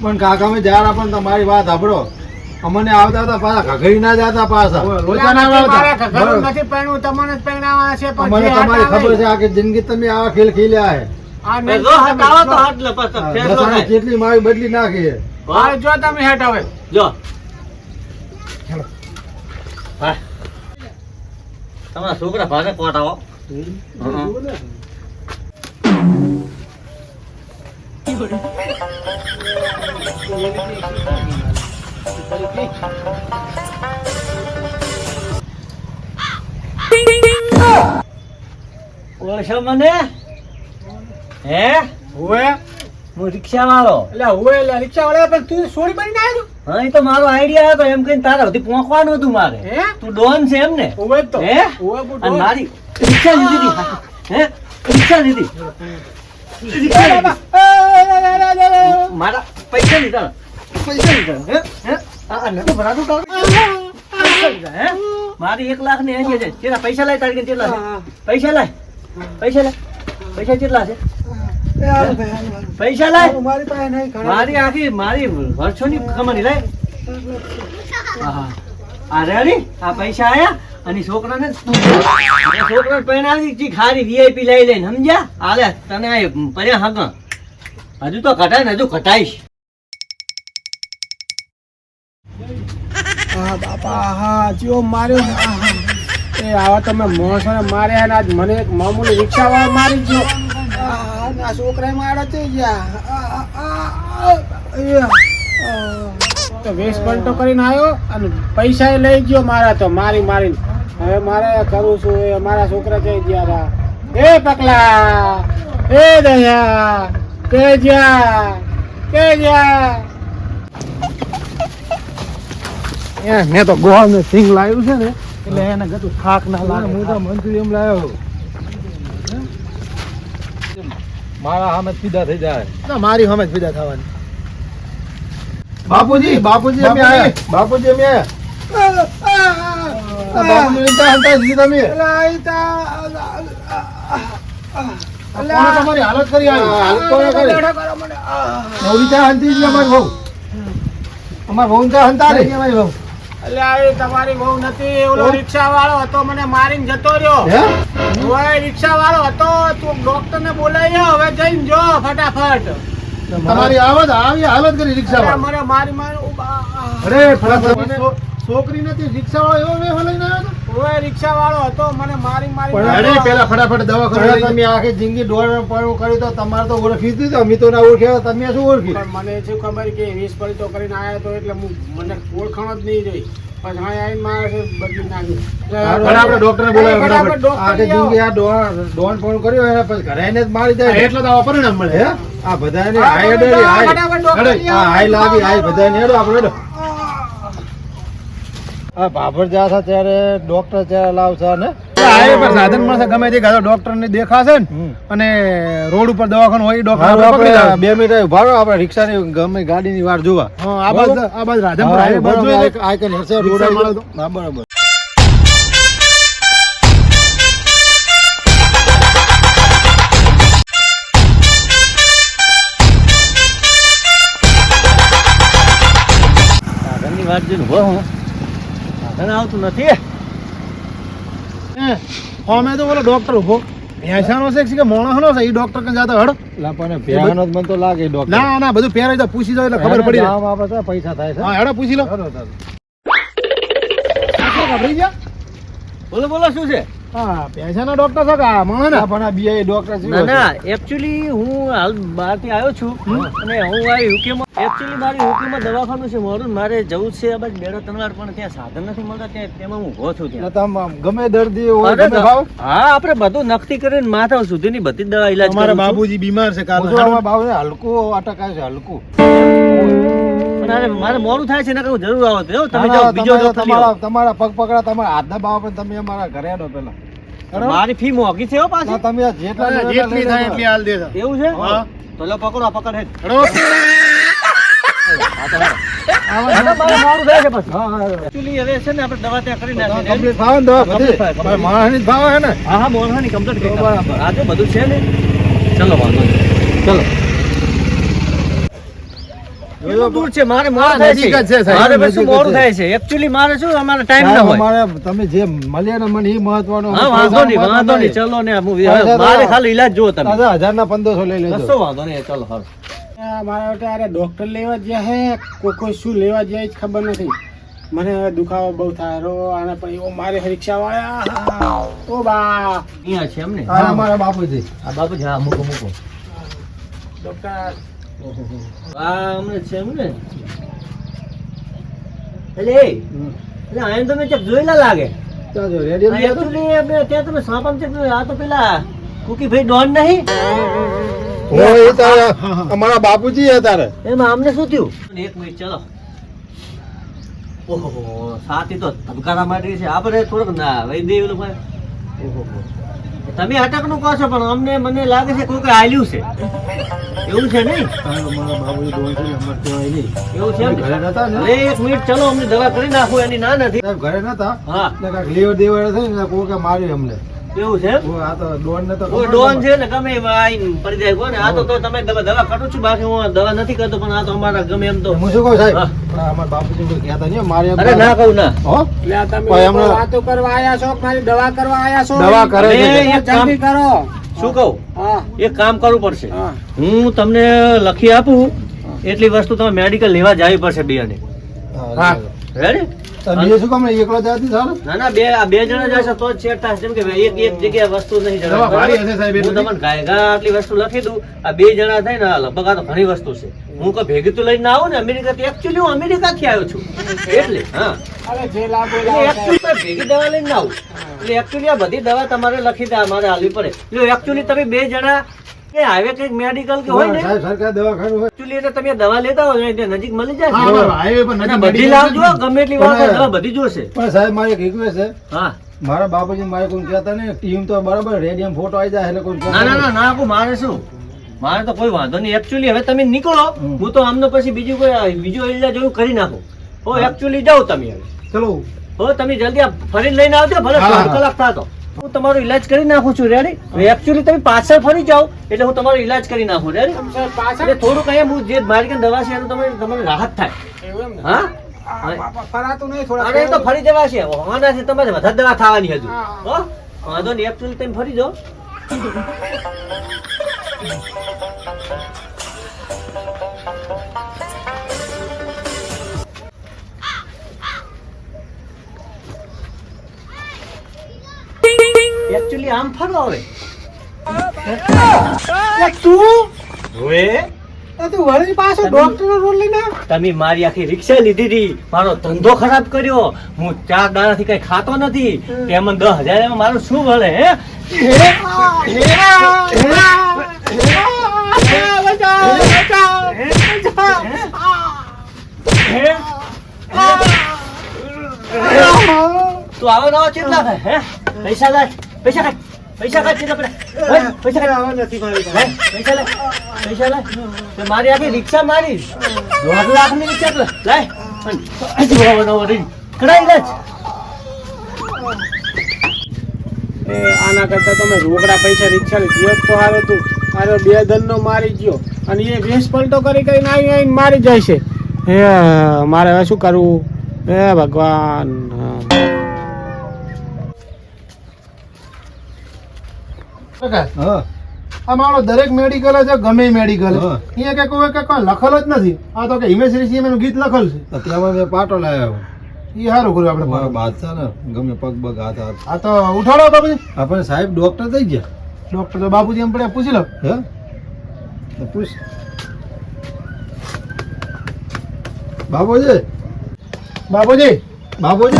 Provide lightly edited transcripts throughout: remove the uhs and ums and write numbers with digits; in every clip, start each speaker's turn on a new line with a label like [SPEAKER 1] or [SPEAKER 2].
[SPEAKER 1] પણ કાકા મેં જારા પણ તમારી વાત સાંભળો. અમને આવતા હતા પાછા ઘઘરી ના જતા પાછા. લોચા ના આવતા.
[SPEAKER 2] નથી પહેણું તમને જ પહેણાવવાના છે. પણ
[SPEAKER 1] અમને તમારી ખબર છે આખી જિંદગી તમે આવા ખેલ ખેલ્યા હે.
[SPEAKER 2] આ નહીં જો હટાવો તો હાથ લે પછી ફેસલો થાય.
[SPEAKER 1] કેટલી મારી બદલી નાખી છે.
[SPEAKER 2] હા જો તમે હટાવે જો હા તમારા છોકરા ભાગે કોટાવો ઓળખો મને હે
[SPEAKER 3] હોય
[SPEAKER 2] હું રિક્ષા વાળો
[SPEAKER 3] એટલે હોય એટલે રિક્ષા વાળા પણ તું સોડી બની ના આવ્યો
[SPEAKER 2] હા એ તો મારો આઈડિયા હતો એમ કહીને તારા સુધી પહોંચવાનું હતું મારે
[SPEAKER 3] હે
[SPEAKER 2] તું ડોન છે એમ ને
[SPEAKER 3] હોય તો
[SPEAKER 2] હે
[SPEAKER 3] હોય બુડો
[SPEAKER 2] અને મારી રિક્ષા લીધી હે રિક્ષા લીધી મારા પૈસા લીધા હે હે આ નતો ભરાતું તો પૈસા લીધા હે મારી 1,80,000 છે તેના પૈસા લાય તારી કેટલા છે પૈસા લાય પૈસા કેટલા છે પૈસા લાય
[SPEAKER 3] મારી પાસે નહીં ખરા
[SPEAKER 2] મારી આખી મારી વર્ષોની કમાણી લાય આ રેડી આ પૈસા આયા અને છોકરાને છોકરાને પહેણાવી જી ખારી વીઆઈપી લઈ લઈને સમજ્યા આલે તને આ પડ્યા હાગા હજુ તો ઘટાય ને હજુ ઘટાઈશ
[SPEAKER 3] હા બાપા હા જો માર્યો એ આવા તમે માણસોને માર્યા ને આજ મને એક મામૂલી રિક્ષા વાળા મારી ગયો આ છોકરા મારા થઈ ગયા તો વેશ પલટો કરીને આવ્યો અને પૈસા લઈ ગયો મારા તો મારીને હવે મારે કરું છું એ મારા છોકરા જઈ ગયા એ પકલા એ દયા કે જા મેં તો ગોળ ને સિંગ લાવ્યું છે ને એટલે એને ગતું થાક ના લાગે
[SPEAKER 1] હું તો મંચુરિયન એમ લાવ્યો. મારા સામે સીધા થઈ જાય.
[SPEAKER 3] મારી હમે જ વિદા થવાની
[SPEAKER 1] બાપુજી અમે આયા. બાપુજી અમે આયા. બાપુજી નીચે હલતા જ તમે. તમારી હાલત કરી આવી. હાલત કોણે કરી? નવરી ચા હંતી જ અમારી બહુ. અમારી બહુ ચા હંતા રહી અમારી બહુ.
[SPEAKER 3] એટલે આ તમારી બહુ નથી ઓલો રિક્ષા વાળો હતો મને મારીને જતો રહ્યો
[SPEAKER 1] હે?
[SPEAKER 3] ઓય રિક્ષા વાળો હતો તું ડોક્ટર ને બોલાવી હવે જઈને જો ફટાફટ
[SPEAKER 1] તમારી આવત આવી હાલત કરી રિક્ષા વાળા.
[SPEAKER 3] મને મારી
[SPEAKER 1] અરે ફટાફટ છોકરી નથી રિક્ષા વાળો એવો વેહ લઈને આવ્યો હતો.
[SPEAKER 3] ઓય રિક્ષા વાળો હતો મને મારી
[SPEAKER 1] અરે પેલા ફટાફટ દવાખાને તમે આખી જિંદગી દોડ પણ કર્યું તો તમારે તો ઓળખી દીધી અમે તો ના ઓળખ્યા તમે શું ઓળખી?
[SPEAKER 3] પણ મને શું ખબર કે 20 પલટો કરીને આવ્યો તો એટલે મને ઓળખાણ જ નહીં જોઈ પછી હા આવીને મારે બદલી નાખ્યું
[SPEAKER 1] ફટાફટ ડોક્ટરને બોલાવ્યો ફટાફટ. આખી જિંદગી આ દોડ પણ કર્યો એને પછી ઘરે આવીને જ મારી જાય એટલે તો પરિણામ મળે. હે આ બધાને હાય અડેરી હાય લાગી હાય બધાને હેડો આપણે હેડો. આ બાબર જા છે ત્યારે ડોક્ટર ત્યારે લાવશે ને
[SPEAKER 3] હાઈવે પર સાધન મળશે ગમે તે ગાડો ડોક્ટર ને દેખાશે ને અને રોડ ઉપર દવાખાનું હોય ડોક્ટર
[SPEAKER 1] આપણે 2 મિનિટ ઉભા રહો આપણે રિક્ષાની ગમે ગાડીની વાર જોવા.
[SPEAKER 3] આ બાજુ રાધનપુર હાઈવે પર જોઈએ
[SPEAKER 1] આ કે હશે રોડ મળે તો હા બરાબર.
[SPEAKER 2] સાધનની વાત જોઈને ઉભો હું સાધન આવતું નથી
[SPEAKER 3] અમે તો બોલો ડોક્ટર ઉભો ભેંસાનો છે કે મોણસનો છે એ ડોક્ટર કને જાતો હડ
[SPEAKER 1] લાપને પેરાનો જ મન તો લાગે ડોક્ટર.
[SPEAKER 3] ના બધું પહેરાય તો પૂછી દો એટલે ખબર પડી જાય.
[SPEAKER 1] આમ આપણે તો પૈસા થાય છે.
[SPEAKER 3] હા હેડો પૂછી લો ગભરી ગયા
[SPEAKER 2] બોલો શું છે
[SPEAKER 3] હા ભેંસાનો ડોક્ટર છે કે મોણસ ને
[SPEAKER 1] પણ આ બીઆઈ ડોક્ટર છે.
[SPEAKER 2] ના એકચ્યુઅલી હું હાલ બહારથી આવ્યો છું અને હું આ યુકેમાં એકચ્યુઅલી મારી યુકેમાં દવાખાનું છે મારું મારે જવું છે આ બાજુ બેડા તનવાર પણ ત્યાં સાધન નથી મળતા ત્યાં તેમાં હું ઉભો છું ત્યાં
[SPEAKER 1] તમે ગમે દર્દી હોય
[SPEAKER 2] અરે
[SPEAKER 1] ગમે ભાવ
[SPEAKER 2] હા આપણે બધું નક્કી કરીને માથા સુધીની બધી જ દવા ઈલાજ
[SPEAKER 3] અમારા
[SPEAKER 2] કરું છું.
[SPEAKER 3] બાબુજી બીમાર છે કાલે
[SPEAKER 1] ઉજવવામાં ભાવ હલકું અટકાય છે હલકું.
[SPEAKER 2] પણ અરે મારે મોડું થાય છે ને હું જરૂર આવો તો તમે જાઓ બીજો ડોક્ટર લ્યો.
[SPEAKER 1] તમારા પગ પકડા તમારા હાથના ભાવ પણ તમે અમારા ઘરે આવો પેલા.
[SPEAKER 2] મારી ફી મોંઘી છે હો પાછી
[SPEAKER 1] તમે આ જેટલા લેવા
[SPEAKER 3] જેટલી થાય એટલી હાલ દે
[SPEAKER 2] એવું છે
[SPEAKER 3] હા.
[SPEAKER 2] તો લો પકડો પકડ હે
[SPEAKER 3] હેડો
[SPEAKER 2] મારે મોડું થાય છે પછી
[SPEAKER 1] હા હા
[SPEAKER 2] એકચ્યુઅલી હવે છે ને આપણે દવા ત્યાં કરી નાખી
[SPEAKER 1] કમ્પ્લીટ ભાવ ને દવા બધી
[SPEAKER 2] Complete ભાવ.
[SPEAKER 1] માણસની જ ભાવ હે ને.
[SPEAKER 2] હા મોહનની કમ્પ્લીટ કરી બરાબર આજે બધું છે ને ચલો વાંધો નહીં. ચલો કેટલું દૂર છે મારે મોડું થાય
[SPEAKER 1] નજીક જ છે,
[SPEAKER 2] છે
[SPEAKER 1] સાહેબ,
[SPEAKER 2] મારે
[SPEAKER 1] નજીક
[SPEAKER 2] પછી
[SPEAKER 1] જ
[SPEAKER 2] મોડું
[SPEAKER 1] છે.
[SPEAKER 2] થાય છે એકચ્યુઅલી મારે શું અમારે ટાઈમ ના
[SPEAKER 1] સાહેબ,
[SPEAKER 2] હોય
[SPEAKER 1] અમારે તમે જે મળ્યા ને મને એ મહત્વનું.
[SPEAKER 2] હા વાંધો નહીં ચલો ને
[SPEAKER 1] પૈસા તો-
[SPEAKER 2] મારે ખાલી ઈલાજ જુઓ તમે
[SPEAKER 1] દાદા 1000 ના 1500 લઈ લેજો.
[SPEAKER 2] કશો વાંધો નહીં ચલો હાલ
[SPEAKER 3] મારા અત્યારે ડોક્ટર લેવા ગયા હે કોઈ શું લેવા જાય જ ખબર નથી મને હવે દુખાવો બહુ થાય રો આને પણ એવો મારે રિક્ષા વાળા ઓ બા
[SPEAKER 2] અહીંયા છે એમને
[SPEAKER 1] આ અમારા બાપુજી.
[SPEAKER 2] આ બાપુજી હા મૂકો
[SPEAKER 3] ડોક્ટર
[SPEAKER 2] આ અમને છે એમ ને એટલે આમ તમે ચેક જોયેલા લાગે
[SPEAKER 1] ચાલો, રેડિયમ
[SPEAKER 2] આ
[SPEAKER 1] લઈ આવજો.
[SPEAKER 2] actually આપણે ત્યાં તમે સાપામાં ચેક જોયું. આ તો પેલા કુકીભાઈ ડોન નહીં
[SPEAKER 1] હોય એ તારા અમારા બાપુજી હે તારે.
[SPEAKER 2] એમાં અમને શું થયું એક મિનિટ ચલો ઓહો સાથી તો ધબકારા માટે છે આપણે થોડુંક ના વૈદ્ય ઓલું ભાઈ ઓહો તમે અટકનું કહો છો પણ અમને મને લાગે છે કોઈ હાલ્યું છે એવું છે નહીં
[SPEAKER 1] તારે અમારા બાપુજી ડોન છે ને અમારે કહેવાય નહીં.
[SPEAKER 2] એવું છે એમ ને?
[SPEAKER 1] ઘરે નતા ને?
[SPEAKER 2] અરે એક મિનિટ ચલો અમને દવા કરી નાખો એની ના નથી
[SPEAKER 1] સાહેબ ઘરે નતા
[SPEAKER 2] હા
[SPEAKER 1] એટલે કાંઈક લેવડ દેવડ થઈ ને કોઈ કે માર્યું અમને.
[SPEAKER 2] એવું છે એમ?
[SPEAKER 1] ઓ, આ તો ડોન ને તો
[SPEAKER 2] કોઈ ડોન છે ને ગમે એમાં આઈને પડી જાય કોને આ તો તમે દવા કરું છું બાકી હું દવા નથી કરતો પણ આ તો અમારા ગમે એમ તો
[SPEAKER 1] હું શું કહું સાહેબ,
[SPEAKER 2] હા.
[SPEAKER 1] પણ અમારા બાપુજી કોઈ કહેતા નહીં મારે એમ
[SPEAKER 2] અરે ના કહું ના
[SPEAKER 1] હો?
[SPEAKER 3] એટલે આ તમે
[SPEAKER 1] ભાઈ,
[SPEAKER 3] લોકો
[SPEAKER 1] હમણાં-
[SPEAKER 3] વાતો કરવા આયા છો કે મારી દવા કરવા આયા છો
[SPEAKER 1] દવા કરે છે.
[SPEAKER 2] અરે, એક કામ-
[SPEAKER 3] જલ્દી કરો
[SPEAKER 2] શું કહું
[SPEAKER 3] હા
[SPEAKER 2] એક કામ કરવું પડશે
[SPEAKER 3] હા
[SPEAKER 2] હું તમને લખી આપું એટલી વસ્તુ તમે મેડિકલ લેવા જવી પડશે બે ને
[SPEAKER 3] હા.
[SPEAKER 2] રેડી
[SPEAKER 1] તો બીજું શું કામ એકલો જતી સારું?
[SPEAKER 2] ના ના આ બે જણા જશે તો જ સેટ થશે કેમ કે એક જગ્યાએ વસ્તુ નહીં જડે.
[SPEAKER 1] દવા ભારી હશે સાહેબ,
[SPEAKER 2] હું તમને ગાયગા આટલી વસ્તુ લખી દઉં આ બે જણા થાય ને લગભગ આ તો ઘણી વસ્તુ છે હું કોઈ ભેગી તો લઈને ના આવું ને અમેરિકાથી એકચ્યુઅલી હું અમેરિકાથી આવ્યો છું એટલે હા
[SPEAKER 3] અરે જે લાગુ
[SPEAKER 2] એટલે
[SPEAKER 3] લાવો
[SPEAKER 2] actually કોઈ ભેગી દવા લઈને ના આવું એટલે એકચ્યુઅલી આ બધી દવા તમારે લખી દે મારે હાલવી પડે એટલે એકચ્યુઅલી તમે બે જણા કે આવે કંઈક મેડિકલ કે હોય ને
[SPEAKER 1] સાહેબ સરકાર દવાખાનું હોય.
[SPEAKER 2] એકચ્યુઅલી એટલે તમે દવા લેતા હોય ને ત્યાં નજીક મળી જાય
[SPEAKER 1] હા,
[SPEAKER 2] ને.
[SPEAKER 1] બરાબર. હાઈવે પર
[SPEAKER 2] અને
[SPEAKER 1] નજીક
[SPEAKER 2] બધી
[SPEAKER 1] medical
[SPEAKER 2] લાવજો
[SPEAKER 1] છે.
[SPEAKER 2] ગમે એટલી વાર
[SPEAKER 1] પણ-
[SPEAKER 2] દવા બધી જોશે
[SPEAKER 1] પણ સાહેબ મારે એક રિક્વેસ્ટ છે,
[SPEAKER 2] હા
[SPEAKER 1] મારા બાપુજી મારે કોઈ કહેતા નહીં ટીમ તો બરાબર રેડિયમ ફોટો આવી જાય એટલે કોઈ
[SPEAKER 2] ના ના ના ના આપું મારે શું મારે તો કોઈ વાંધો નહીં એકચ્યુઅલી હવે તમે નીકળો હું તો આમનો પછી બીજો ઇલાજ એવું કરી નાખું હો એકચ્યુઅલી જાઓ તમે હવે
[SPEAKER 1] ચલો
[SPEAKER 2] હો તમે જલ્દી આ ફરીને લઈને આવજો ભલે
[SPEAKER 1] હા, હા.
[SPEAKER 2] 3 કલાક થતો હું તમારો ઇલાજ કરી નાખું છું રેડી એકચ્યુઅલી તમે પાછળ ફરી જાઓ એટલે હું તમારો ઇલાજ કરી નાખું રેડી
[SPEAKER 3] સર પાછળ
[SPEAKER 2] એટલે થોડુંક અહીંયા હું જે મારી કન દવા છે એનું તમને રાહત થાય
[SPEAKER 3] એવું એમ ને
[SPEAKER 2] હા
[SPEAKER 3] બાપા, ફરાતું નહીં થોડા
[SPEAKER 2] અરે એ તો ફરી જવા છે આનાથી તમારે વધારે દવા થવાની હજુ
[SPEAKER 3] હા.
[SPEAKER 2] હો વાંધો નહીં એકચ્યુઅલી તમે ફરી જાઓ એકચ્યુઅલી આમ ફરો હવે
[SPEAKER 3] તું
[SPEAKER 2] હવે
[SPEAKER 3] તું વળી પાછો ડોક્ટર નો રોલ લઈને આવ.
[SPEAKER 2] તમે મારી આખી રિક્ષા લીધી હતી મારો ધંધો ખરાબ કર્યો હું 4 દાડાથી કઈ ખાતો નથી તેમાં 10,000 એમાં મારું શું વળે હે તું આવો નવો ચેટલા થાય હે પૈસા લાય પૈસા કાઢ ચેટલા પડ્યા હે? પૈસા કાઢ
[SPEAKER 3] નથી મારી
[SPEAKER 2] હે? પૈસા લાય તે મારી આખી રિક્ષા મારી 1.5 લાખની રિક્ષા તો લાય અને હજી નવો રહી કરાઈ લે
[SPEAKER 3] એ આના કરતા તમે રોકડા પૈસા રિક્ષા ની દિયો તો હારો તું મારો 2 દન નો મારી ગયો અને એ વેશ પલટો કરી કરીને આવીને મારી જાય છે હે મારે હવે શું કરવું હે ભગવાન
[SPEAKER 1] હા
[SPEAKER 4] આ મારો દરેક મેડિકલ છે ગમે મેડિકલ
[SPEAKER 1] હા.
[SPEAKER 4] અહીંયા કે કોઈ લખેલ જ નથી આ તો કે હિમેશ ઋષિએ એનું ગીત લખેલ છે
[SPEAKER 1] તો ત્યાં મેં પાટો લાવ્યો
[SPEAKER 4] એ સારું કર્યું આપણે
[SPEAKER 1] મારા બાદશાહ ને ગમે પગ બગ હાથ હાથ
[SPEAKER 4] આ તો ઉઠાડો તો પછી
[SPEAKER 1] આપણે સાહેબ ડોક્ટર થઈ ગયા
[SPEAKER 4] ડોક્ટર તો બાપુજી એમ પડ્યા પૂછી લો
[SPEAKER 1] હે તો પૂછ બાબુજી
[SPEAKER 4] બાપુજી
[SPEAKER 1] બાબુજી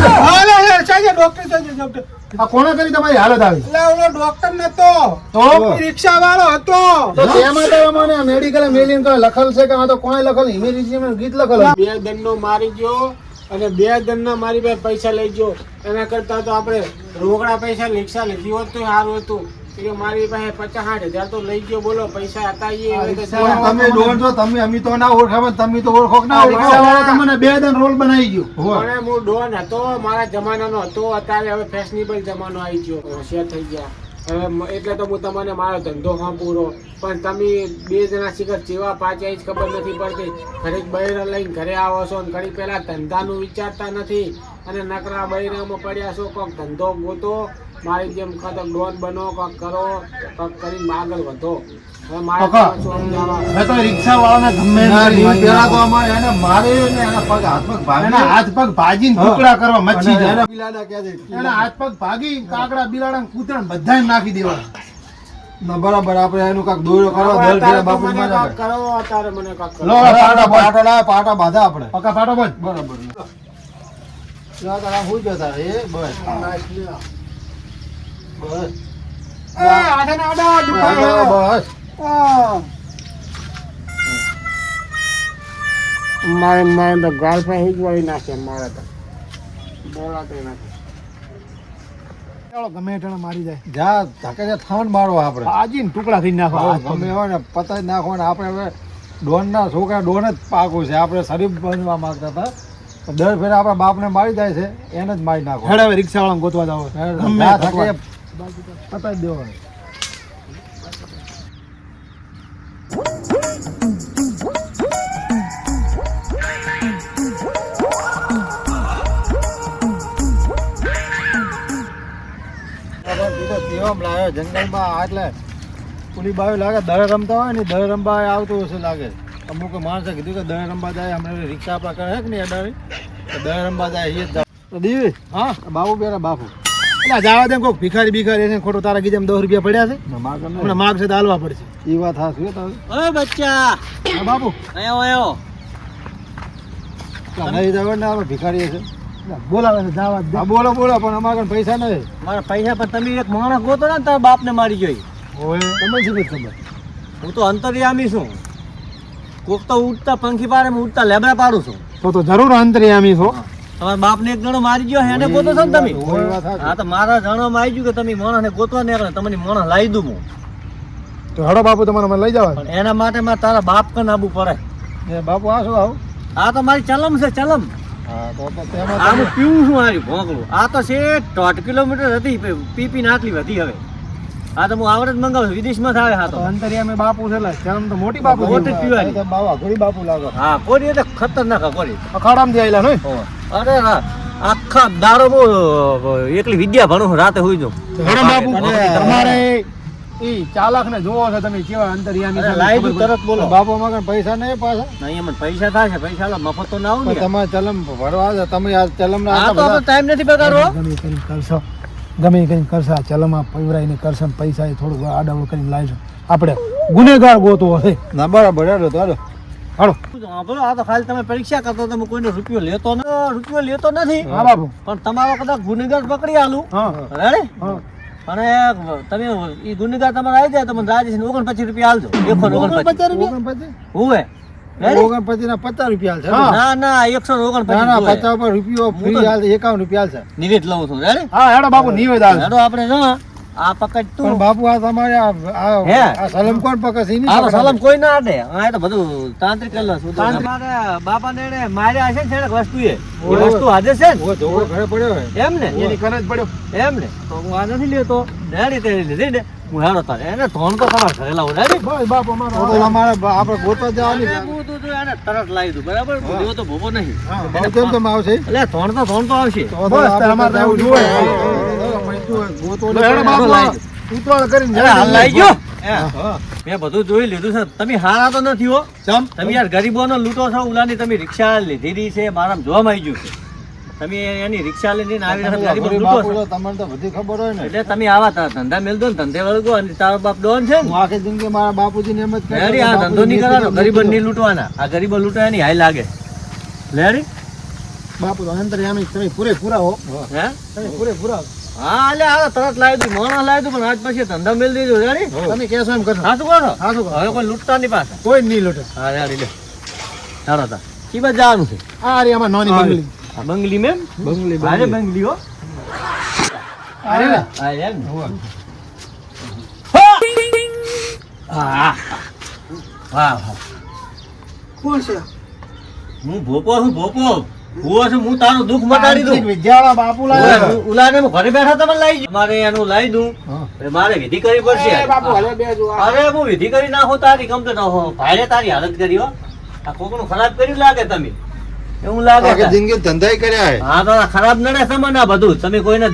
[SPEAKER 4] ડોક્ટર આ કોણે કરી તમારી હાલત આવી
[SPEAKER 3] ડોક્ટર નતો
[SPEAKER 4] તો
[SPEAKER 3] રિક્ષા વાળો હતો
[SPEAKER 4] તો તેમાં તો મને મેડિકલ મેલિન કોઈ લખેલ છે કે આ તો કોણે લખેલ હિમેશ ઋષિએ એનું ગીત લખેલ છે.
[SPEAKER 3] 2 દન નો મારી ગયો અને 2 દન ના મારી પાસે પૈસા લઈ ગયો એના કરતા તો આપણે રોકડા પૈસા રિક્ષા લીધી હોત તો સારું હતું કે મારી પાસે 50-60 હજાર તો લઈ ગયો બોલો પૈસા હતા ઈ હવે તો
[SPEAKER 4] પણ તમે ડોન છો તમે અમે તો ના ઓળખાવે તમે તો ઓળખો કે ના
[SPEAKER 3] આ
[SPEAKER 4] રિક્ષા વાળો તમને 2 દન રોલ બનાવી ગયો
[SPEAKER 1] હોય
[SPEAKER 3] પણ હું ડોન હતો મારા જમાનાનો હતો અત્યારે હવે ફેશનેબલ જમાનો આવી ગયો હોશિયાર થઈ ગયા એટલે તો હું તમને મારો ધંધો પૂરો, પણ તમે બે જણા શિખર જેવા પાછા જ ખબર નથી પડતી. ઘડીક બૈરા લઈને ઘરે આવો છો ને ઘડીક પેલા ધંધાનું વિચારતા નથી અને નકરા બૈરામાં પડ્યા છો. કોક ધંધો ગોતો, મારી જેમ કદક ડોન બનો, કોક કરો, કોક કરીને આગળ વધો. હવે મારે શું સમજાવવા?
[SPEAKER 4] મેં તો રિક્ષાવાળાને ગમે એમ
[SPEAKER 1] ના,
[SPEAKER 4] કરી મારી
[SPEAKER 1] પેલા તો
[SPEAKER 4] નાખ્યો.
[SPEAKER 1] અમારે એને મારે ને એના પગ હાથ પગ ભાગી
[SPEAKER 4] એના હાથ પગ ભાજીને
[SPEAKER 1] હા.
[SPEAKER 4] ટુકડા કરવા મચ્છી
[SPEAKER 1] અને
[SPEAKER 4] જાય.
[SPEAKER 1] એના પિલાડા કહે છે,
[SPEAKER 4] એના હાથ પગ ભાગી કાકડા બિલાડા કૂતરા બધાને નાખી દેવા.
[SPEAKER 1] ના, બરાબર આપણે એનું કાંઈક દોયડો કરવા
[SPEAKER 3] હવે
[SPEAKER 1] દળ
[SPEAKER 3] અત્યારે
[SPEAKER 1] ફેરા
[SPEAKER 3] તો
[SPEAKER 1] બાપુ
[SPEAKER 3] મને
[SPEAKER 1] મારે
[SPEAKER 3] કાંક કરો, અત્યારે મને કાંક કરો.
[SPEAKER 4] લો,
[SPEAKER 1] પાટા પાટા લાવે, પાટા બાંધા આપણે
[SPEAKER 4] પકા ફાટો બંધ.
[SPEAKER 1] બરાબર જા તારા હું જતા એ બસ બસ
[SPEAKER 3] હાથે ના અડો, દુખાય.
[SPEAKER 1] બસ
[SPEAKER 3] મારે તો ગાલ પર હિજવાળી નાખે મારે તો બોલાતો નથી.
[SPEAKER 4] ચાલો ગમે એ ટાણે મારી જાય.
[SPEAKER 1] જા ધકે છે થાણ મારો આપણે
[SPEAKER 4] ભાજીને ટુકડા થઈ નાખો. હાથ પગ.
[SPEAKER 1] ગમે હોય ને પતાઈ નાખો ને આપણે હવે ડોનના છોકરા ડોન જ પાકું છે. આપણે શરીફ બનવા માંગતા હતા તો દર ફેરે આપણા બાપને મારી જાય છે એને જ મારી નાખો.
[SPEAKER 4] હેડ હવે રિક્ષાવાળાને ગોતવા જાવ. ગમે
[SPEAKER 1] જા
[SPEAKER 4] એ
[SPEAKER 1] ધકે
[SPEAKER 4] ભગવાન.
[SPEAKER 1] પતાઈ જ દેવાનો. જંગલમાં એટલે પુલી બાવી લાગે દળ રમતા હોય ને દળ રમવા આવતું હશે લાગે. અમુક માણસે કીધું કે દળ રમવા જાય હમણાં રિક્ષા આપણા કરે છે ને અડાડી તો દળ રમવા જાય એ જ જાય. તો દીવી
[SPEAKER 4] હા
[SPEAKER 1] બાપુ બેરા બાપુ
[SPEAKER 4] એટલે જવા દે કોક ભિખારી બિખારી એને ખોટો તારા ગીજામાં 10 રૂપિયા પડ્યા છે. હમણાં માગ છે તો હાલવા પડશે.
[SPEAKER 1] એ વાત હાચી તારે
[SPEAKER 2] ઓય બચ્ચા,
[SPEAKER 4] હા બાપુ
[SPEAKER 2] આયો આયો.
[SPEAKER 1] નહીં જવા ને આપણે ભિખારી છે.
[SPEAKER 4] બોલાવે છે જવા દે.
[SPEAKER 1] હા બોલો બોલો પણ અમારા કને પૈસા નહીં.
[SPEAKER 2] મારા પૈસા પર તમે એક માણસ ગોતો ને તારા બાપને મારી જોઈ.
[SPEAKER 4] ઓય
[SPEAKER 1] તમને શું ખબર?
[SPEAKER 2] હું તો અંતર્યામી છું. કોક તો ઉડતા પંખી પાડે, હું ઉડતા લેબડા પાડું છું.
[SPEAKER 4] તો જરૂર અંતર્યામી છો.
[SPEAKER 2] તમારા બાપને એક જણો મારી ગયો એને ગોતો છો ને તમે?
[SPEAKER 1] ઓય વાત હાચી.
[SPEAKER 2] હા તો મારા જાણવામાં આવી ગયું કે તમે માણસને ગોતવા ને તમને માણસ લાવી દઉં હું.
[SPEAKER 4] તો હેડો બાપુ તમારે મને લઈ જવા.
[SPEAKER 2] પણ એના માટે મારે તારા બાપ કને આવવું પડે.
[SPEAKER 1] એ બાપુ આ શું આવું?
[SPEAKER 2] આ તો મારી ચલમ છે, ચલમ.
[SPEAKER 1] હા તો તેમાં
[SPEAKER 2] આ હું પીવું છું મારી ભોંકલું. આ તો છે 1.5 કિલોમીટર હતી, પી આટલી વધી હવે. આ તો હું આવડત મંગાવું વિદેશમાં થાય. હા
[SPEAKER 4] તો
[SPEAKER 2] તો
[SPEAKER 4] અંતર્યામી બાપુ છે લા. જન્મ તો મોટી બાપુ
[SPEAKER 2] મોટી
[SPEAKER 4] જેવું.
[SPEAKER 2] પીવાની.
[SPEAKER 1] તમે બાવા ઘોડી બાપુ લાગો.
[SPEAKER 2] હા કોરી એટલે ખતરનાક કોરી.
[SPEAKER 4] અખાડામાંથી આયેલા ને.
[SPEAKER 2] અરે હા, આખા દાડો હું એકલી વિદ્યા ભણું છું, રાતે હોઈ જાઉં.
[SPEAKER 4] તો હેડો બાપુ
[SPEAKER 2] અને
[SPEAKER 4] તમારે ઈ ચાલાક ને જોવો છો તમે કેવા અંતર્યામી
[SPEAKER 2] અરે
[SPEAKER 4] છે.
[SPEAKER 2] લાવી દઉં તરત બોલો.
[SPEAKER 1] બાપુ અમારા કને પૈસા નહીં પાછા.
[SPEAKER 2] નહીં એમ પૈસા થાય છે, પૈસા લો, મફત તો ના આવું
[SPEAKER 1] પણ
[SPEAKER 2] ને.
[SPEAKER 1] તમારે ચલમ ભરવા દો. તમે આ ચલમ
[SPEAKER 2] આ તો ટાઈમ નથી બગાડવો.
[SPEAKER 4] ગમે એ કરીને કરશો, ગમે એ કરીને કરશો. આ ચલમાં પૈવરાઈને કરશો ને પૈસા એ થોડુંક આડાવડું કરીને લાવશો. આપણે ગુનેગાર ગોતવો હશે.
[SPEAKER 1] ના બરાબર હેડો તો હાલો.
[SPEAKER 4] હાલો.
[SPEAKER 2] બોલો, આ તો ખાલી તમે પરીક્ષા કરતો તમે કોઈનો રૂપિયો લેતો નથી.
[SPEAKER 4] હા બાપુ.
[SPEAKER 2] પણ તમારો કદાચ ગુનેગાર પકડી આલું.
[SPEAKER 4] હા
[SPEAKER 2] રેડી?
[SPEAKER 4] હા.
[SPEAKER 2] અને તમે ઈ ગુનેગાર તમારે આવી જાય તો મને રાજેશ 29 રૂપિયા આલજો. 129.
[SPEAKER 1] 49?
[SPEAKER 2] હુંવે. રેડી?
[SPEAKER 1] 49 ના 50 રૂપિયા છે.
[SPEAKER 4] હા.
[SPEAKER 2] ના ના 129
[SPEAKER 1] ના ના
[SPEAKER 2] હુંવે.
[SPEAKER 1] 50 પર રૂપિયો ફ્રી હાલ 51 રૂપિયા છે.
[SPEAKER 2] નિવેદ લઉં છું. રેડી?
[SPEAKER 4] હા હેડો બાપુ નિવેદ આવે.
[SPEAKER 2] હેડો આપણે જો આ પકડ
[SPEAKER 1] પણ
[SPEAKER 2] તું.
[SPEAKER 1] બાપુ આ તમારે
[SPEAKER 2] હે?
[SPEAKER 1] આ સલમ કોણ પકડશે? ઈ નહીં
[SPEAKER 2] આ તો
[SPEAKER 1] પકડાશે.
[SPEAKER 2] સલામ કોઈ ના આડે. આ તો બધું તાંત્રિક કરેલો છું. મારા બાપાને એને માર્યા હશે ને છેડે વસ્તુ એ વસ્તુ હાજર છે ને
[SPEAKER 1] ઓ જોવો ઘરે પડ્યો હોય.
[SPEAKER 2] એમ ને
[SPEAKER 4] એની કરે જ પડ્યો.
[SPEAKER 2] એમ ને તો હું આ નથી લેતો. રેડી તે લીધી ને હું હેડો તારે એને ધોન તો તમારે ઘરે લાવું. રેડી?
[SPEAKER 4] બસ બાપુ
[SPEAKER 1] તો
[SPEAKER 4] અમારો
[SPEAKER 1] તો અમારે આપણે ગોતવા જવાની.
[SPEAKER 2] હું તો એને તરત લાવી દઉં. બરાબર? હું લેવો તો ભોગો નહીં.
[SPEAKER 1] ભાવ કેમ કેમ આવશે?
[SPEAKER 2] એટલે ધોન તો આવશે.
[SPEAKER 1] તો તો
[SPEAKER 4] બસ,
[SPEAKER 1] આપણે
[SPEAKER 4] અમારે તો એવું
[SPEAKER 1] જોઈએ.
[SPEAKER 4] જોઈએ.
[SPEAKER 1] ગોતવો
[SPEAKER 4] હેડો
[SPEAKER 1] નહીં.
[SPEAKER 4] બાપુ
[SPEAKER 2] લાવી દો.
[SPEAKER 4] ઉતવાળ કરીને
[SPEAKER 2] અરે હાલ લાવી ગયો.
[SPEAKER 1] હા.
[SPEAKER 2] મેં બધું જોઈ લીધું છે. તમે હારા તો નથી હો.
[SPEAKER 1] ચમ?
[SPEAKER 2] તમે યાર ગરીબોનો લૂંટો છો. ઉલાની તમે રિક્ષા લીધેલી છે મારામાં જોવામાં આવી ગયું છે. તમે એની રિક્ષા લઈને આવી રહ્યા ગરીબો
[SPEAKER 1] ગરીબ
[SPEAKER 2] લૂંટો
[SPEAKER 1] બાપુ
[SPEAKER 2] છો.
[SPEAKER 1] તો તમને તો બધી ખબર હોય ને.
[SPEAKER 2] એટલે તમે આવા ધંધા મેલ દો ને ધંધે વળગો અને તારો બાપ ડોન છે ને.
[SPEAKER 1] હું આખી જિંદગી મારા બાપુજીની એમ જ કરતો.
[SPEAKER 2] લેડી આ ધંધો નહીં કરવાનો. ગરીબો નહીં લૂંટવાના. આ ગરીબો લૂંટવા એની હાય લાગે. લેડી?
[SPEAKER 4] બાપુ તો અંતર્યામી તમે પૂરેપૂરા હો.
[SPEAKER 2] હે?
[SPEAKER 4] તમે પૂરેપૂરા.
[SPEAKER 2] હા એટલે આ તરત લાવી દઉં. મોણા લાવી દઉં પણ આજ પછી ધંધા મેલ દેજો. રેડી?
[SPEAKER 4] તમે કહેશો એમ કરશો.
[SPEAKER 2] હા શું કરો?
[SPEAKER 4] હા શું કરો?
[SPEAKER 2] હવે કોઈ લૂંટતા નહીં પાછા.
[SPEAKER 4] કોઈ જ નહીં લૂંટે.
[SPEAKER 2] હા રેડી લે. ચાલો તા. કી બાજુ જવાનું છે?
[SPEAKER 4] આ રે આમાં નાની બંગલી.
[SPEAKER 2] આ બંગલી મેમ?
[SPEAKER 1] બંગલી
[SPEAKER 2] અરે બંગલી હો.
[SPEAKER 4] અરે ને.
[SPEAKER 2] હા એમ ને. હા વાહ વાહ.
[SPEAKER 4] કોણ છે?
[SPEAKER 2] હું ભોપો છું ભોપો. હું છું, હું તારું દુઃખ મટાડી દઉં.
[SPEAKER 1] વિદ્યાવાળા બાપુ લાવ્યા.
[SPEAKER 2] ઉલાને હું ઘરે બેઠા તમે લાવી જાઉં. મારે એનું લાવી દઉં. મારે વિધિ કરવી પડશે.
[SPEAKER 3] એ બાપુ હવે બેજો
[SPEAKER 2] અરે હું વિધિ કરી નાખો તારી કમ્પ્લીટ ભાઈરે તારી હાલત કરી હો. આ કોકનું ખરાબ કર્યું લાગે તમે એવું લાગે
[SPEAKER 1] આખી
[SPEAKER 2] છે.
[SPEAKER 1] જિંદગી ધંધાઈ કર્યા હે.
[SPEAKER 2] હા તો આ ખરાબ નડે તમને આ બધું તમે કોઈને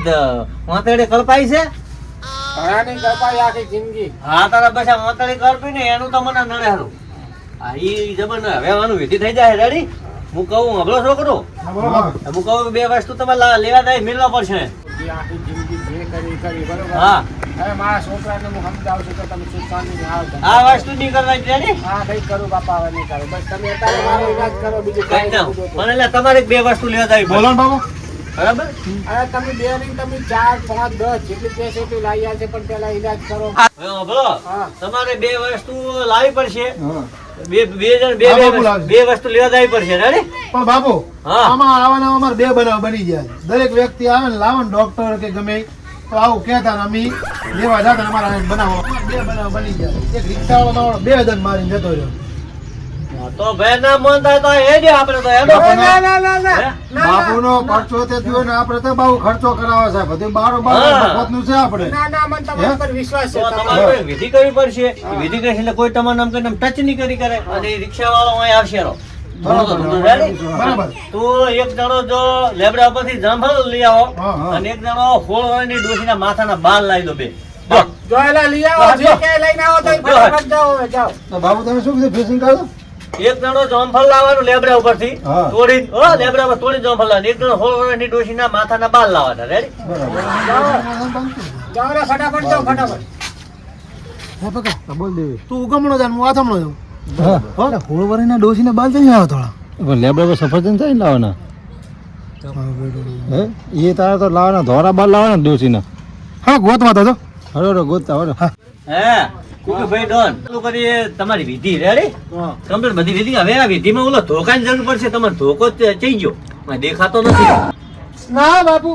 [SPEAKER 2] વાંતેડે કળપાઈ છે.
[SPEAKER 3] ઘણાની કપાઈ આખી જિંદગી
[SPEAKER 2] હા તારા પાછા વાંતેડી કળપી ને એનું તમને નડે હારું. આ ઈ જબર ને હવે આનું વિધિ થઈ જાય રેડી. હું કહું હબળો છોકરો
[SPEAKER 1] હા.
[SPEAKER 2] હું કહું બે વસ્તુ તમારે લેવા જાય મેળવા પડશે.
[SPEAKER 3] જે આખી જિંદગી જે કરી બરોબર
[SPEAKER 2] હા
[SPEAKER 3] હવે મારા છોકરાને હું સમજાવું છું કે તમે સુખ શાંતિથી આવજો.
[SPEAKER 2] આ વસ્તુ નહીં કરવાની રેડી.
[SPEAKER 3] હા કઈ કરું બાપા હવે નહીં કરું બસ તમે અત્યારે મારો ઈલાજ કરો બીજું
[SPEAKER 2] કઈ
[SPEAKER 3] કઈ
[SPEAKER 2] ના
[SPEAKER 3] નહીં જોતું.
[SPEAKER 2] મને એટલે તમારે બે વસ્તુ લેવા જાય
[SPEAKER 1] બોલો ને બાપુ.
[SPEAKER 2] બરાબર.
[SPEAKER 3] અરે તમે બે નહીં તમે 4 5 10 જેટલી કેસ એટલી લાવી આવશે પણ પેલા ઈલાજ કરો.
[SPEAKER 2] હવે સાંભળો.
[SPEAKER 3] હા.
[SPEAKER 2] તમારે બે વસ્તુ લાવવી પડશે.
[SPEAKER 1] હા.
[SPEAKER 2] બે જણ
[SPEAKER 1] હા, બાપુ લાવજો.
[SPEAKER 2] બે વસ્તુ લેવા જવી પડશે રેડી.
[SPEAKER 1] પણ બાપુ
[SPEAKER 2] હા.
[SPEAKER 1] આમાં આવવાના અમારે બે બનાવ બની ગયા છે. દરેક વ્યક્તિ આવે ને લાવે ને ડોક્ટર કે ગમે ઈ, તો આવું કહેતા ને અમે લેવા જતા ને અમારા અહીં બનાવો બે બનાવ બની ગયા છે. એક રિક્ષાવાળો મારો 2 દંડ મારીને જતો રહ્યો.
[SPEAKER 2] તો ભાઈ ના મન થાય તો એ જ આપણે તો હેડો.
[SPEAKER 3] ના ના ના ના
[SPEAKER 2] હે?
[SPEAKER 1] બાપુનો ખર્ચો તે થયો ને આપણે તો બહુ ખર્ચો કરાવે છે. બધું બારોબાર
[SPEAKER 2] હા.
[SPEAKER 1] મફતનું છે આપણે.
[SPEAKER 3] ના ના મને તમારા પર વિશ્વાસ છે
[SPEAKER 2] તો તમારે કોઈ વિધિ કરવી પડશે. વિધિ કરી એટલે કોઈ તમારે નામ કરીને ટચ નહીં કરી કરે અને રિક્ષા વાળો અહીં આવશે રો.
[SPEAKER 1] બરાબર.
[SPEAKER 2] તો એક જણો જો લેબડા ઉપરથી જામફળ લઈ આવો
[SPEAKER 1] હા, હા.
[SPEAKER 2] અને એક જણો 16 વર્ષની ડોશીના માથાના બાલ લાવી દો બે. જો.
[SPEAKER 3] જો એલા લઈ આવો જે કે લઈને આવો તો ફટાફટ જાઓ હવે જાઓ.
[SPEAKER 1] તો બાપુ તમે શું કીધું ફિશિંગ કરો?
[SPEAKER 2] એક જણો જામફળ લાવવાનું લેબડા ઉપરથી
[SPEAKER 1] હા.
[SPEAKER 2] તોડી લેબડા ઉપર તોડી જામફળ લાવવાનું. એક જણો 16 વર્ષની ડોશીના માથાના બાલ લાવવાના રેડી.
[SPEAKER 3] જાઓ રે ફટાફટ જાઓ ફટાફટ.
[SPEAKER 1] હા, પકડ. હા, બોલ દેવી.
[SPEAKER 4] તું ઉગમણો જા હું આથમણો જાઉં
[SPEAKER 1] હા.
[SPEAKER 4] હા હોળવરીના ડોસીને બાલ જઈ આવે થોડા
[SPEAKER 1] પણ લેબડા પર સફરજન થાય ને લાવવાના. હે? એ તારા તો લાવવાના ધોરા બાર લાવવાના દોશીના.
[SPEAKER 4] હા ગોતમાં તો
[SPEAKER 1] હરો ગોતતા હરો.
[SPEAKER 2] હે કુકુભાઈ ડોન ચાલુ કરીએ તમારી વિધિ રેડી. કમ્પ્લીટ બધી વિધિ. હવે આ વિધિમાં ઓલો ધોકાની જરૂર પડશે. તમારે ધોકો ચઈ ગયો મને દેખાતો નથી.
[SPEAKER 3] ના બાપુ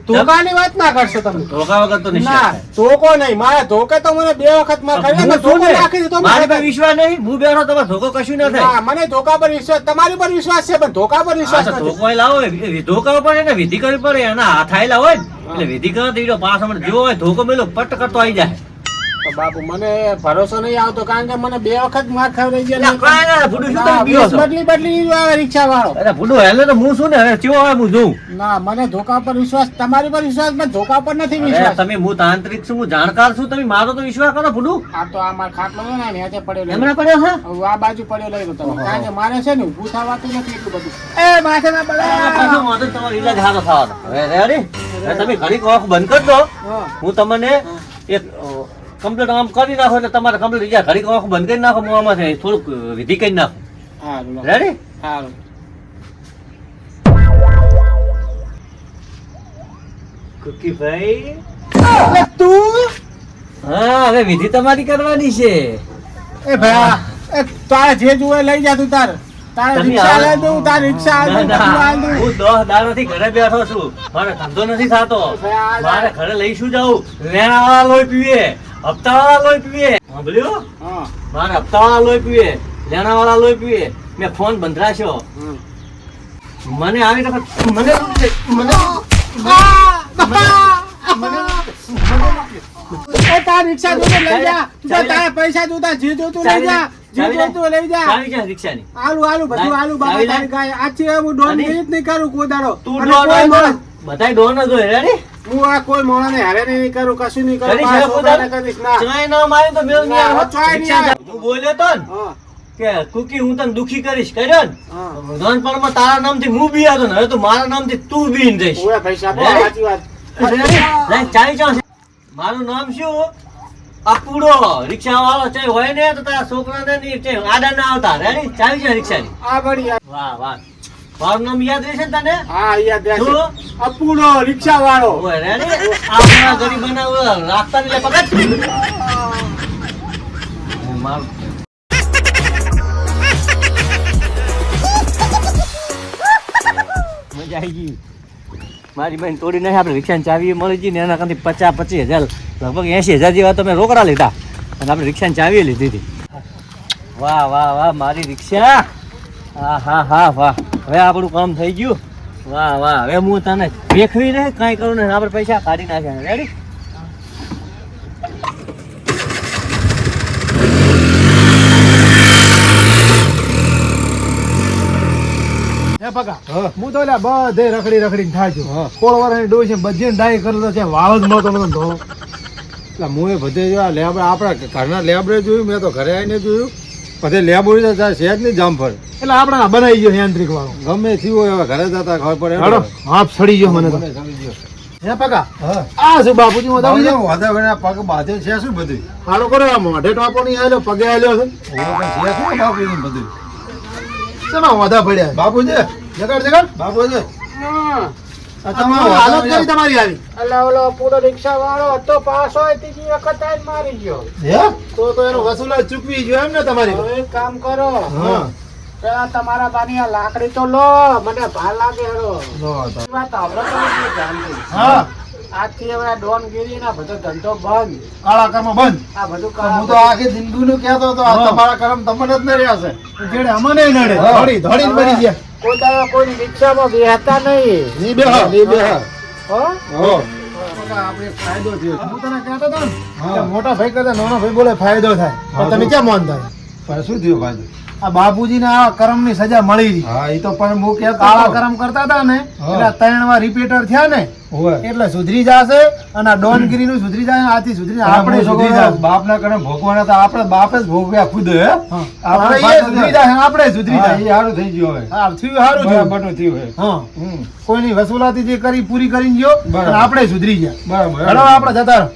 [SPEAKER 3] ધોકાની વાત ના કરશો તમે.
[SPEAKER 2] ધોકા વગર તો
[SPEAKER 3] ના
[SPEAKER 2] નિશાન.
[SPEAKER 3] ધોકો નહીં મારા ધોકે તો મને 2 વખત માં કરી
[SPEAKER 2] હું
[SPEAKER 3] ધોકો
[SPEAKER 2] છું ને.
[SPEAKER 3] નાખી દીધો
[SPEAKER 2] મારી પર વિશ્વાસ નહીં. હું બેઠો તમારે ધોકો કશું ના થાય.
[SPEAKER 3] ના મને ધોકા પર વિશ્વાસ તમારી પર વિશ્વાસ છે પણ ધોકા પર
[SPEAKER 2] આ
[SPEAKER 3] વિશ્વાસ
[SPEAKER 2] તો
[SPEAKER 3] નથી.
[SPEAKER 2] ધોકો ય લાવો ધોકા પડે એને વિધિ કરવી પડે એના હાથ આયેલા હોય ને એટલે વિધિ કરો તો પાસ હમણાં જેવો હોય ધોકો મેલો પટ કરતો આવી જાય.
[SPEAKER 3] તો બાપુ મને ભરોસો નહીં આવતો કારણ કે મને 2 વખત માર ખવડાવી
[SPEAKER 2] એટલે
[SPEAKER 3] ગયા
[SPEAKER 2] કાંઈ ના, ભૂંડું શું તમે બીવો છો?
[SPEAKER 3] બદલી આવે રિક્ષા વાળો.
[SPEAKER 2] અરે ભૂંડું હેલે તો હું શું ને હવે ચેવો હોય હું જોઉં.
[SPEAKER 3] ના મને ધોકા પર વિશ્વાસ તમારી પર વિશ્વાસ પણ ધોકા પર નથી
[SPEAKER 2] અરે
[SPEAKER 3] વિશ્વાસ.
[SPEAKER 2] તમે હું તાંત્રિક છું હું જાણકાર છું તમે મારો તો વિશ્વાસ કરો ભૂંડું.
[SPEAKER 3] આ તો આ મારા ખાટલો છે ને નેચે પડ્યો લઈ
[SPEAKER 2] એમણે પડ્યો હા.
[SPEAKER 3] લો. આ બાજુ પડ્યો લઈ લો તમે કારણ કે મારે છે ને ઊભું થવાતું નથી એટલું બધું. એ માથે ના
[SPEAKER 2] પાછો
[SPEAKER 3] પડે.
[SPEAKER 2] વાંધો નહીં, તમારો ઈલાજ સારો થવાનો. હવે રેડી? હવે તમે ઘડીક આંખ બંધ કરી દો.
[SPEAKER 3] હા.
[SPEAKER 2] હું તમને એક કમ્પ્લીટ આમ કરી નાખો એટલે તમારે કમ્પ્લીટ બીજા ઘડીક આંખ બંધ કરી નાખો હું આમાંથી થોડુંક વિધિ કરી નાખો.
[SPEAKER 3] હારું લો.
[SPEAKER 2] રેડી?
[SPEAKER 3] હારું.
[SPEAKER 2] કુકીભાઈ
[SPEAKER 3] એટલે તું
[SPEAKER 2] હા હવે વિધિ તમારી કરવાની છે.
[SPEAKER 3] એ ભયા એ તારે જે જુએ લઈ જા તું તારે તારે
[SPEAKER 2] તમે
[SPEAKER 3] રિક્ષા
[SPEAKER 2] આવો.
[SPEAKER 3] લઈ દઉં તારે રિક્ષા
[SPEAKER 2] ના,
[SPEAKER 3] લઈ દઉં
[SPEAKER 2] ના,
[SPEAKER 3] બધું આલ દઉં.
[SPEAKER 2] હું 10 દાડાથી ઘરે બેઠો છું. મારે ધંધો નથી થતો. મારે ઘરે લઈ શું જાઉં? લેણાવાળા લોહી પીવે, હપ્તાવાળા લોહી પીવે. સાંભળ્યું?
[SPEAKER 3] હા
[SPEAKER 2] મારે હપ્તાવાળા લોહી પીવે, લેણાવાળા લોહી પીવે. મેં ફોન બંધરાશ્યો.
[SPEAKER 3] હમ.
[SPEAKER 2] મને આવી વખત મને
[SPEAKER 3] એ તાર રિક્ષા જોતો લઈ જા તું તાર તારા પૈસા જોતા જે જોતું લઈ જા જે જોતું લઈ જા
[SPEAKER 2] ચાવી જા રિક્ષાની.
[SPEAKER 3] આલુ આલુ બધું આલુ બાબા
[SPEAKER 2] ચાવી
[SPEAKER 3] તારી ગાય આજથી હવે હું ડોન
[SPEAKER 2] અને?
[SPEAKER 3] જ નહીં કરું કોઈ દાડો
[SPEAKER 2] તું
[SPEAKER 3] અને
[SPEAKER 2] ડોન
[SPEAKER 3] કોઈ
[SPEAKER 2] હોય
[SPEAKER 3] માણસ-
[SPEAKER 2] તો બધાય ડોન જ હોય. રેડી?
[SPEAKER 3] હું આ કોઈ મોણાને હારે નહીં કરું કશું નહીં કરું
[SPEAKER 2] કરી
[SPEAKER 3] મારા
[SPEAKER 2] છે
[SPEAKER 3] છોકરાને
[SPEAKER 2] પોતાને?
[SPEAKER 3] કરીશ ના
[SPEAKER 2] ચાય ના મારી તો મેળ નહીં
[SPEAKER 3] ના,
[SPEAKER 2] આવે.
[SPEAKER 3] ચાય નહીં
[SPEAKER 2] રિક્ષા
[SPEAKER 3] આવે.
[SPEAKER 2] જા. તું બોલ્યો તો ને
[SPEAKER 3] હા
[SPEAKER 2] કે કુકી હું તને દુખી કરીશ કર્યો ને
[SPEAKER 3] હા
[SPEAKER 2] નાનપણમાં તારા નામથી હું બી હતો ને હવે તો મારા નામથી તું બીન જઈશ.
[SPEAKER 3] ઓય પૈસા બહુ
[SPEAKER 2] રેડી?
[SPEAKER 3] સાચી વાત
[SPEAKER 2] લઈ ચાવી ચાવ છે. મારું નામ શું? અપુડો. રિક્ષા વાળો ચાઈ હોય ને તો તારા છોકરાને નહીં ચાઈ આડા ના આવતા. રેડી? ચાવી છે રિક્ષાની.
[SPEAKER 3] આ બળી યાર.
[SPEAKER 2] વાહ વાહ. મારું નામ યાદ રહેશે ને તને?
[SPEAKER 3] હા યાદ રહેશે.
[SPEAKER 2] શું?
[SPEAKER 3] અપુડો રિક્ષા વાળો
[SPEAKER 2] ઓય રેડી? આપણા ગરીબોના રાખતા ને પકડ. મારું મજા આવી ગઈ. મારી બેન તોડી નાખી. આપણે રિક્ષાની ચાવી મળી ગઈ ને એના કારણે 50-25 હજાર લગભગ 80,000 જેવા તો મેં રોકડા લીધા અને આપણે રિક્ષાની ચાવી લીધી હતી. વાહ વાહ વાહ મારી રિક્ષા. હા હા હા વાહ. હવે આપણું કામ થઈ ગયું. વાહ વાહ હવે હું તને ભેખવી ને કાંઈ કરું ને આપણે પૈસા કાઢી નાખ્યા રેડી
[SPEAKER 4] હે પકા
[SPEAKER 1] હા.
[SPEAKER 4] હું તો એટલે બધે રખડીને થાય છું
[SPEAKER 1] હા.
[SPEAKER 4] કોળવાળાની ડોઈ છે બધી ડાય કરેલો છે વાવ જ મળતો નતો ધોળો.
[SPEAKER 1] એટલે હું એ બધે જો આ લેબ આપણા ઘરના લેબરે જોયું મેં તો ઘરે આવીને જોયું બધે લેબ હોય તો છે જ નહીં જામફળ
[SPEAKER 4] એટલે આપણે બનાવી ગયો યાંત્રિક વાળો
[SPEAKER 1] ગમે થયું હોય હવે ઘરે જતા ખબર પડે
[SPEAKER 4] હાલો હાફ સડી ગયો મને તો
[SPEAKER 1] મને સમજી ગયો.
[SPEAKER 4] હે પકા
[SPEAKER 1] હા
[SPEAKER 4] આ શું બાપુજી હું દઉં છું
[SPEAKER 1] વાંધા વગરના પગ બાંધે છે શું બધું
[SPEAKER 4] હાલો કરો આ મોઢે ટોપો નહીં આલ્યો પગે આલ્યો છે
[SPEAKER 1] ઓલો પણ છે શું બાપુજી બધું
[SPEAKER 4] શેમાં વાંધા પડ્યા
[SPEAKER 1] બાપુજી
[SPEAKER 4] જગાડ જગાડ
[SPEAKER 1] બાપુજી
[SPEAKER 4] આ
[SPEAKER 1] આ
[SPEAKER 4] તમારી
[SPEAKER 1] તમારો
[SPEAKER 4] હાલત કરી તમારી આવી
[SPEAKER 3] એટલે ઓલો પૂરો રિક્ષા વાળો હતો પાસ હોય ત્રીજી વખત આવીને મારી ગયો
[SPEAKER 1] હે
[SPEAKER 4] તો એનો વસૂલ જ ચૂકવી ગયો એમ ને તમારી તો?
[SPEAKER 3] હવે એક કામ કરો
[SPEAKER 1] હા
[SPEAKER 3] પેલા તમારા બાની આ લાકડી તો લો મને ભાર લાગે હેરો
[SPEAKER 1] લો તો.
[SPEAKER 3] વાત આપણે તો નથી જાણતી.
[SPEAKER 4] હા
[SPEAKER 3] આજથી હવે આ ડોનગીરી ના બધો ધંધો બંધ
[SPEAKER 4] કાળા કર્મ બંધ
[SPEAKER 3] આ બધું
[SPEAKER 1] હું તો આખી જિંદગીનું કહેતો હતો આ
[SPEAKER 4] હા.
[SPEAKER 1] તમારા કરમ તમને જ ન રહ્યા છે
[SPEAKER 4] જેડે અમને નડે
[SPEAKER 1] હા.
[SPEAKER 4] ધોડીને મરી ગયા
[SPEAKER 3] કોઈ દાડો કોઈની રિક્ષામાં બેહતા નહીં
[SPEAKER 4] ની બેહો.
[SPEAKER 1] નહીં બેહા.
[SPEAKER 3] હો
[SPEAKER 1] હો.
[SPEAKER 4] આપણે એક ફાયદો થયો હું તને કહેતો હતો ને
[SPEAKER 1] હા.
[SPEAKER 4] કે મોટા ભાઈ કરતા નાનો ભાઈ બોલે ફાયદો થાય
[SPEAKER 1] હા,
[SPEAKER 4] પણ તમે
[SPEAKER 1] તો-
[SPEAKER 4] ક્યાં માનતા
[SPEAKER 1] પણ શું થયું ભાઈ
[SPEAKER 4] આ બાપુજીને આ કર્મની સજા મળી રહી
[SPEAKER 1] હા એ તો પણ હું કહેતો
[SPEAKER 4] કાળા
[SPEAKER 1] હતો.
[SPEAKER 4] કર્મ કરતા હતા ને
[SPEAKER 1] હા.
[SPEAKER 4] એટલે 3 વાર રિપીટર થયા ને
[SPEAKER 1] હોવે.
[SPEAKER 4] એટલે સુધરી જશે અને આ ડોનગીરીનું સુધરી જાય આથી સુધરી આપણે
[SPEAKER 1] હું
[SPEAKER 4] સુધરી
[SPEAKER 1] છોકરો
[SPEAKER 4] જશે
[SPEAKER 1] બાપના કરમ ભોગવાના હતા આપણે બાપે જ ભોગવ્યા ખુદ હે
[SPEAKER 4] હા.
[SPEAKER 1] આપણે
[SPEAKER 4] હવે એ
[SPEAKER 1] બાપ
[SPEAKER 4] સુધરી
[SPEAKER 1] નથી.
[SPEAKER 4] જાય આપણે સુધરી
[SPEAKER 1] હા,
[SPEAKER 4] જાય
[SPEAKER 1] એ સારું થઈ ગયું હવે
[SPEAKER 4] હા થયું સારું થયું
[SPEAKER 1] બરાબરનું થયું હે.
[SPEAKER 4] હા
[SPEAKER 1] હમ.
[SPEAKER 4] કોઈની વસૂલાતી જે કરી પૂરી કરીને ગયો
[SPEAKER 1] બરાબર.
[SPEAKER 4] અને આપણે સુધરી ગયા
[SPEAKER 1] બરાબર
[SPEAKER 4] હેડો આપણે જતા રહો.